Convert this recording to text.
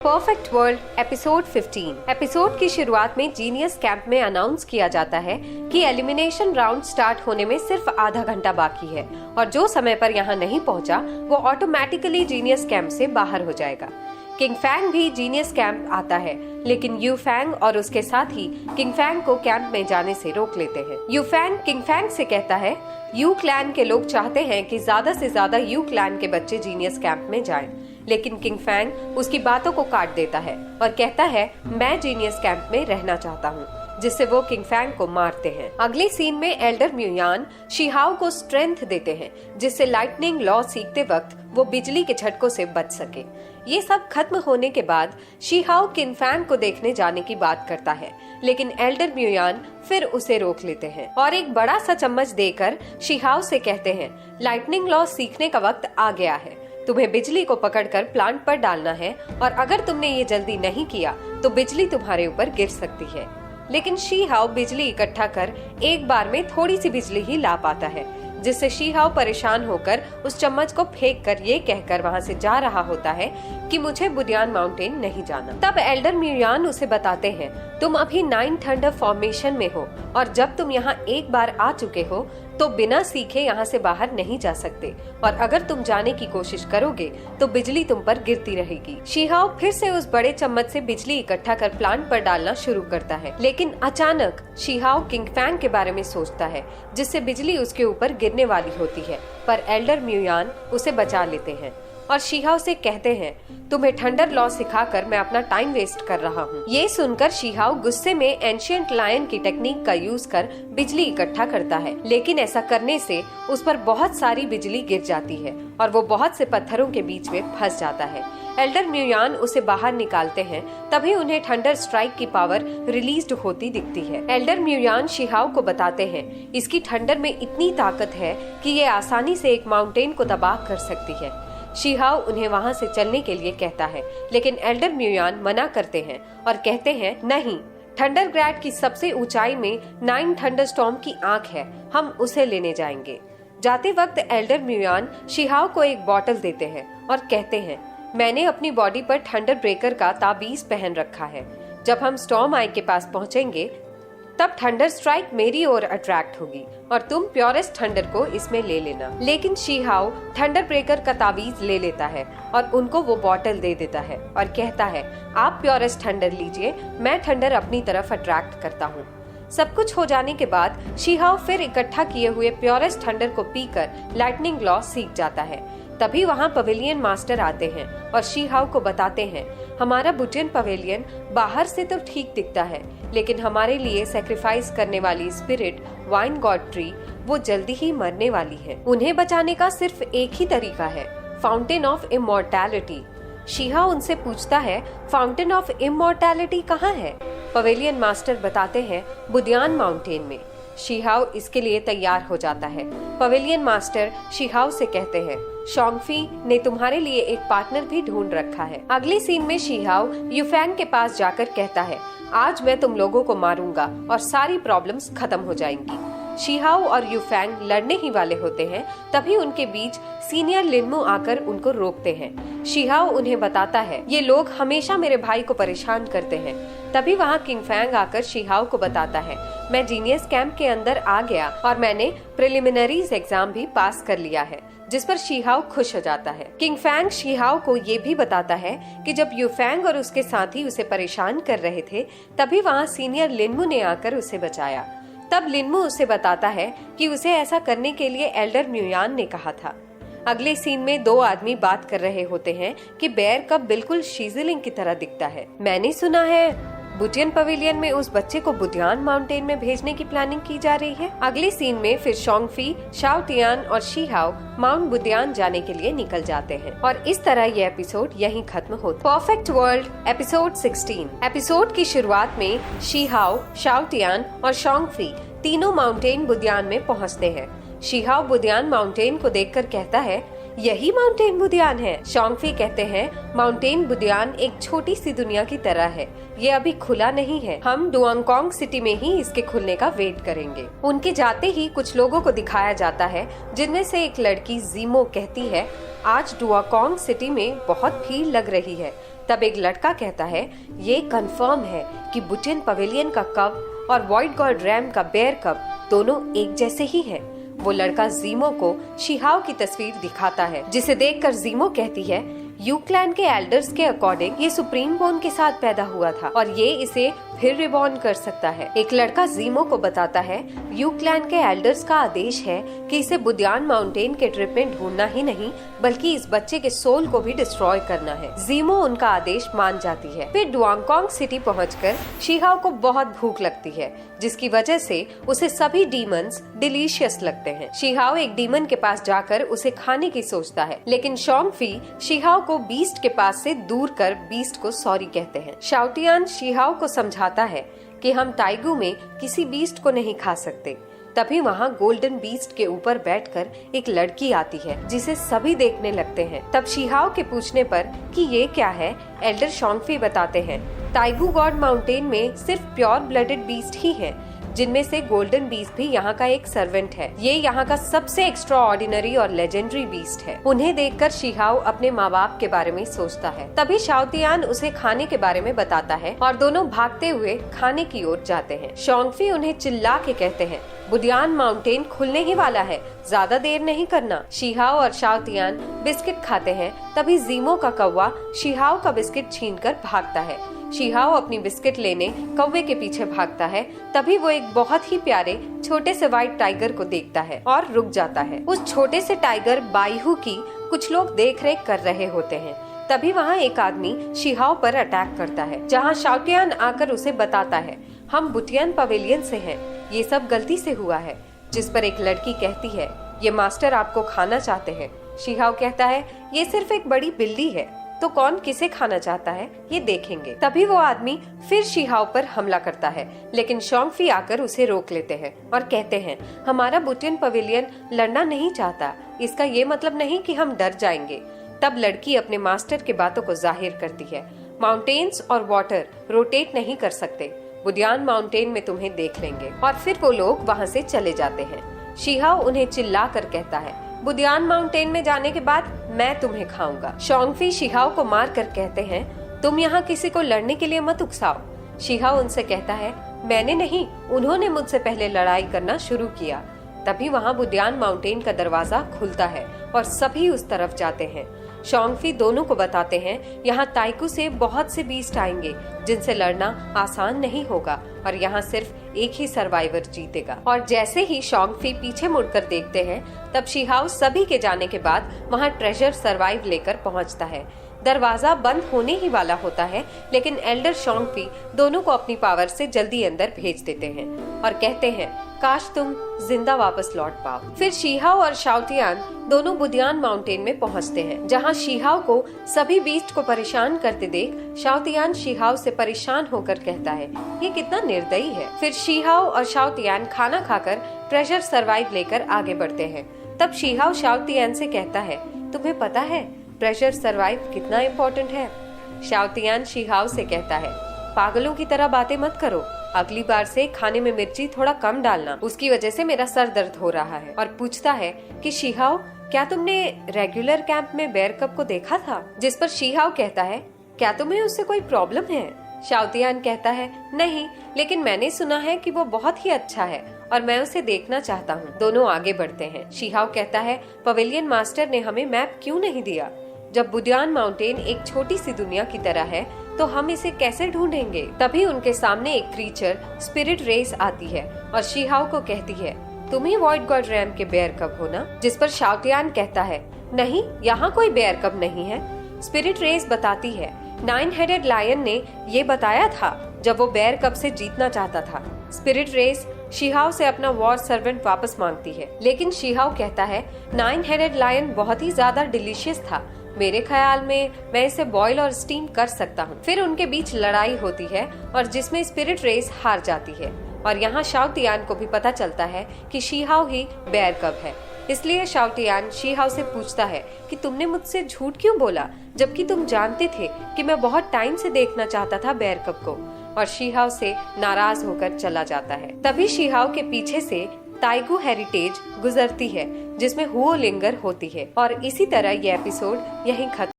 Perfect world episode 15। Episode की शुरुआत में जीनियस कैंप में अनाउंस किया जाता है कि एलिमिनेशन राउंड स्टार्ट होने में सिर्फ आधा घंटा बाकी है और जो समय पर यहाँ नहीं पहुँचा वो ऑटोमेटिकली जीनियस कैंप से बाहर हो जाएगा। किंग फैंग भी जीनियस कैंप आता है, लेकिन यू फैंग और उसके साथ ही किंग फैंग को कैंप में जाने से रोक लेते हैं। यू फैंग किंग फैंग से कहता है यू क्लैन के लोग चाहते हैं कि ज्यादा से ज्यादा यू क्लैन के बच्चे जीनियस कैंप में जाएं, लेकिन किंग फैंग उसकी बातों को काट देता है और कहता है मैं जीनियस कैंप में रहना चाहता हूँ, जिससे वो किंग फैंग को मारते हैं। अगले सीन में एल्डर म्यूयान शिहाओ को स्ट्रेंथ देते हैं, जिससे लाइटनिंग लॉ सीखते वक्त वो बिजली के झटकों से बच सके। ये सब खत्म होने के बाद शिहाओ किंग फैंग को देखने जाने की बात करता है, लेकिन एल्डर म्यूयान फिर उसे रोक लेते हैं और एक बड़ा सा चम्मच देकर शिहाओ से कहते हैं लाइटनिंग लॉ सीखने का वक्त आ गया है, तुम्हें बिजली को पकड़कर प्लांट पर डालना है और अगर तुमने ये जल्दी नहीं किया तो बिजली तुम्हारे ऊपर गिर सकती है। लेकिन शिहाओ बिजली इकट्ठा कर एक बार में थोड़ी सी बिजली ही ला पाता है, जिससे शिहाओ परेशान होकर उस चम्मच को फेंक कर ये कहकर वहाँ से जा रहा होता है कि मुझे बुडियान माउंटेन नहीं जाना। तब एल्डर म्यूयान उसे बताते हैं तुम अभी 9 थंडर फॉर्मेशन में हो और जब तुम यहाँ एक बार आ चुके हो तो बिना सीखे यहाँ से बाहर नहीं जा सकते और अगर तुम जाने की कोशिश करोगे तो बिजली तुम पर गिरती रहेगी। शिहाओ फिर से उस बड़े चम्मच से बिजली इकट्ठा कर प्लांट पर डालना शुरू करता है, लेकिन अचानक शिहाओ किंग फैंग के बारे में सोचता है, जिससे बिजली उसके ऊपर गिरने वाली होती है, पर एल्डर म्यूयान उसे बचा लेते हैं और शिहाओ से कहते हैं तुम्हें थंडर लॉ सिखाकर मैं अपना टाइम वेस्ट कर रहा हूँ। ये सुनकर शिहाओ गुस्से में एंशिएंट लायन की टेक्निक का यूज कर बिजली इकट्ठा करता है, लेकिन ऐसा करने से उस पर बहुत सारी बिजली गिर जाती है और वो बहुत से पत्थरों के बीच में फंस जाता है। एल्डर म्यूयान उसे बाहर निकालते हैं, तभी उन्हें थंडर स्ट्राइक की पावर रिलीज्ड होती दिखती है। एल्डर म्यूयान शिहाओ को बताते हैं इसकी थंडर में इतनी ताकत है कि ये आसानी से एक माउंटेन को तबाह कर सकती है। शिहाओ उन्हें वहाँ से चलने के लिए कहता है, लेकिन एल्डर म्यूयान मना करते हैं और कहते हैं नहीं, थंडर ग्रैड की सबसे ऊंचाई में 9 थंडर स्टॉर्म की आंख है, हम उसे लेने जाएंगे। जाते वक्त एल्डर म्यूयान शिहाओ को एक बॉटल देते हैं और कहते हैं मैंने अपनी बॉडी पर थंडर ब्रेकर का ताबीज पहन रखा है, जब हम स्टॉर्म आई के पास पहुँचेंगे तब थंडर स्ट्राइक मेरी ओर अट्रैक्ट होगी और तुम प्योरेस्ट थंडर को इसमें ले लेना। लेकिन शिहाओ थंडर ब्रेकर का ताबीज ले लेता है और उनको वो बॉटल दे देता है और कहता है आप प्योरेस्ट थंडर लीजिए, मैं थंडर अपनी तरफ अट्रैक्ट करता हूँ। सब कुछ हो जाने के बाद शिहाओ फिर इकट्ठा किए हुए प्योरेस्ट थंडर को पीकर लाइटनिंग लॉ सीख जाता है। तभी वहाँ पवेलियन मास्टर आते हैं और शिहाओ को बताते हैं हमारा बुटियन पवेलियन बाहर से तो ठीक दिखता है, लेकिन हमारे लिए सैक्रिफाइस करने वाली स्पिरिट वाइन गॉड ट्री वो जल्दी ही मरने वाली है। उन्हें बचाने का सिर्फ एक ही तरीका है, फाउंटेन ऑफ इमॉर्टैलिटी। शिहाओ उनसे पूछता है फाउंटेन ऑफ इमॉर्टैलिटी कहाँ है? पवेलियन मास्टर बताते हैं बुडियान माउंटेन में। शिहाओ इसके लिए तैयार हो जाता है। पवेलियन मास्टर शिहाओ से कहते हैं शॉन्गफी ने तुम्हारे लिए एक पार्टनर भी ढूंढ रखा है। अगले सीन में शिहाओ यूफैंग के पास जाकर कहता है आज मैं तुम लोगों को मारूंगा और सारी प्रॉब्लम्स खत्म हो जाएंगी। शिहाओ और यूफैंग लड़ने ही वाले होते हैं, तभी उनके बीच सीनियर लिनमू आकर उनको रोकते हैं। शिहाओ उन्हें बताता है ये लोग हमेशा मेरे भाई को परेशान करते हैं। तभी वहाँ किंग फैंग आकर शिहाओ को बताता है मैं जीनियस कैंप के अंदर आ गया और मैंने प्रिलिमिनरीज एग्जाम भी पास कर लिया है, जिस पर शिहाओ खुश हो जाता है। किंग फैंग शिहाओ को ये भी बताता है कि जब यूफैंग और उसके साथी उसे परेशान कर रहे थे तभी वहाँ सीनियर लिनमू ने आकर उसे बचाया। तब लिनमू उसे बताता है कि उसे ऐसा करने के लिए एल्डर म्यूयान ने कहा था। अगले सीन में 2 आदमी बात कर रहे होते हैं कि बेयर कब बिल्कुल शीजिलिंग की तरह दिखता है। मैंने सुना है बुटियन पवेलियन में उस बच्चे को बुडियान माउंटेन में भेजने की प्लानिंग की जा रही है। अगले सीन में फिर शॉन्गफी, शाओ टियान और शिहाओ माउंट बुडियान जाने के लिए निकल जाते हैं और इस तरह ये एपिसोड यहीं खत्म होता है। Perfect world episode 16। एपिसोड की शुरुआत में शिहाओ, शाओ टियान और शॉन्गफी तीनों माउंटेन बुडियान में पहुँचते हैं। शिहाओ बुडियान माउंटेन को देखकर कहता है यही माउंटेन बुडियान है। शॉन्गफी कहते हैं माउंटेन बुडियान एक छोटी सी दुनिया की तरह है, ये अभी खुला नहीं है, हम डुआंगकोंग सिटी में ही इसके खुलने का वेट करेंगे। उनके जाते ही कुछ लोगों को दिखाया जाता है, जिनमें से एक लड़की जीमो कहती है आज डुआंगकोंग सिटी में बहुत भीड़ लग रही है, तब एक लड़का कहता है, ये कंफर्म है कि बुटियन पवेलियन का कव और व्हाइट गॉड रैम का बेयर कव दोनों एक जैसे ही हैं। वो लड़का जीमो को शिहाओ की तस्वीर दिखाता है, जिसे देखकर जीमो कहती है, यू क्लैन के एल्डर्स के अकॉर्डिंग ये सुप्रीम बोन के साथ पैदा हुआ था और ये इसे फिर रिबॉर्न कर सकता है। एक लड़का जीमो को बताता है, यू क्लैन के एल्डर्स का आदेश है कि इसे बुदियान माउंटेन के ट्रिप में ढूंढना ही नहीं बल्कि इस बच्चे के सोल को भी डिस्ट्रॉय करना है। जीमो उनका आदेश मान जाती है। फिर डुआंगकोंग सिटी पहुंचकर शिहाओ को बहुत भूख लगती है, जिसकी वजह से उसे सभी डीमंस डिलीशियस लगते हैं। शिहाओ एक डीमन के पास जाकर उसे खाने की सोचता है, लेकिन शोंगफी शिहाओ को बीस्ट के पास से दूर कर बीस्ट को सॉरी कहते हैं। शाओटियान शिहाओ को समझाता है कि हम ताइगू में किसी बीस्ट को नहीं खा सकते। तभी वहाँ गोल्डन बीस्ट के ऊपर बैठकर एक लड़की आती है, जिसे सभी देखने लगते हैं। तब शिहाओ के पूछने पर कि ये क्या है, एल्डर शोंगफी बताते हैं, ताइगू गॉड माउंटेन में सिर्फ प्योर ब्लडेड बीस्ट ही है, जिनमें से गोल्डन बीस्ट भी यहाँ का एक सर्वेंट है। ये यहाँ का सबसे एक्स्ट्रा ऑर्डिनरी और लेजेंडरी बीस्ट है। उन्हें देखकर शिहाओ अपने माँ बाप के बारे में सोचता है। तभी शाओतियान उसे खाने के बारे में बताता है और दोनों भागते हुए खाने की ओर जाते हैं। शोंगफी उन्हें चिल्ला के कहते हैं, बुदियान माउंटेन खुलने ही वाला है, ज्यादा देर नहीं करना। शिहाओ और शाओतियान बिस्किट खाते हैं। तभी जीमो का कौवा शिहाओ का बिस्किट छीनकर भागता है। शिहाओ अपनी बिस्किट लेने कौवे के पीछे भागता है। तभी वो एक बहुत ही प्यारे छोटे से व्हाइट टाइगर को देखता है और रुक जाता है। उस छोटे से टाइगर बाइहू की कुछ लोग देख रेख कर रहे होते हैं। तभी वहाँ एक आदमी शिहाओ पर अटैक करता है, जहाँ शाओटियान आकर उसे बताता है, हम बुटियन पवेलियन से हैं, ये सब गलती से हुआ है। जिस पर एक लड़की कहती है, ये मास्टर आपको खाना चाहते हैं। शिहाओ कहता है, ये सिर्फ एक बड़ी बिल्ली है, तो कौन किसे खाना चाहता है ये देखेंगे। तभी वो आदमी फिर शिहाओ पर हमला करता है, लेकिन शोंगफी आकर उसे रोक लेते हैं और कहते हैं, हमारा बुटियन पवेलियन लड़ना नहीं चाहता, इसका ये मतलब नहीं कि हम डर जाएंगे। तब लड़की अपने मास्टर के बातों को जाहिर करती है, माउंटेन्स और वाटर रोटेट नहीं कर सकते, बुदियान माउंटेन में तुम्हें देख लेंगे। और फिर वो लोग वहाँ से चले जाते हैं। शिहाओ उन्हें चिल्ला कर कहता है, बुदियान माउंटेन में जाने के बाद मैं तुम्हें खाऊंगा। शोंगफी शिहाओ को मार कर कहते हैं, तुम यहाँ किसी को लड़ने के लिए मत उकसाओ। शिहाओ उनसे कहता है, मैंने नहीं, उन्होंने मुझसे पहले लड़ाई करना शुरू किया। तभी वहाँ बुदियान माउंटेन का दरवाजा खुलता है और सभी उस तरफ जाते हैं। शोंगफी दोनों को बताते हैं, यहाँ ताइकू से बहुत से बीस्ट आएंगे, जिनसे लड़ना आसान नहीं होगा और यहाँ सिर्फ एक ही सर्वाइवर जीतेगा। और जैसे ही शोंगफी पीछे मुड़कर देखते हैं, तब शिहाओ सभी के जाने के बाद वहाँ ट्रेजर सर्वाइव लेकर पहुँचता है। दरवाजा बंद होने ही वाला होता है, लेकिन एल्डर शोंगफी दोनों को अपनी पावर से जल्दी अंदर भेज देते हैं और कहते हैं, काश तुम जिंदा वापस लौट पाओ। फिर शिहाओ और शाओटियान दोनों बुदियान माउंटेन में पहुंचते हैं, जहां शिहाओ को सभी बीस्ट को परेशान करते देख शाओटियान शिहाओ से परेशान होकर कहता है, ये कितना निर्दयी है। फिर शिहाओ और शाओटियान खाना खाकर ट्रेजर सर्वाइव लेकर आगे बढ़ते हैं। तब शिहाओ शाओटियान से कहता है, तुम्हें पता है ट्रेजर सर्वाइव कितना इम्पोर्टेंट है। शाओटियान शिहाओ से कहता है, पागलों की तरह बातें मत करो, अगली बार से खाने में मिर्ची थोड़ा कम डालना, उसकी वजह से मेरा सर दर्द हो रहा है। और पूछता है कि शिहाओ, क्या तुमने रेगुलर कैंप में बेयर कब को देखा था? जिस पर शिहाओ कहता है, क्या तुम्हें उससे कोई प्रॉब्लम है? शाओटियान कहता है, नहीं, लेकिन मैंने सुना है कि वो बहुत ही अच्छा है और मैं उसे देखना चाहता हूँ। दोनों आगे बढ़ते हैं। शिहाओ कहता है, पवेलियन मास्टर ने हमें मैप क्यों नहीं दिया? जब बुदियान माउंटेन एक छोटी सी दुनिया की तरह है, तो हम इसे कैसे ढूंढेंगे? तभी उनके सामने एक क्रीचर स्पिरिट रेस आती है और शिहाओ को कहती है, तुम ही व्हाइट गॉड रैम के बेयर कब हो ना? जिस पर शाओटियान कहता है, नहीं, यहाँ कोई बेयर कब नहीं है। स्पिरिट रेस बताती है, 9 हेडेड लायन ने ये बताया था जब वो बेयर कब से जीतना चाहता था। स्पिरिट रेस शिहाओ से अपना वॉर सर्वेंट वापस मांगती है, लेकिन शिहाओ कहता है, 9 हेडेड लायन बहुत ही ज्यादा डिलीशियस था, मेरे ख्याल में मैं इसे बॉईल और स्टीम कर सकता हूँ। फिर उनके बीच लड़ाई होती है और जिसमें स्पिरिट रेस हार जाती है और यहाँ शाओटियान को भी पता चलता है कि शिहाओ ही बेयर कब है। इसलिए शाओटियान शिहाओ से पूछता है कि तुमने मुझसे झूठ क्यों बोला, जबकि तुम जानते थे कि मैं बहुत टाइम से देखना चाहता था बेयर कब को। और शिहाओ से नाराज होकर चला जाता है। तभी शिहाओ के पीछे से ताइगू हेरिटेज गुजरती है, जिसमें हुओ लिंगर होती है। और इसी तरह ये एपिसोड यहीं खत्म।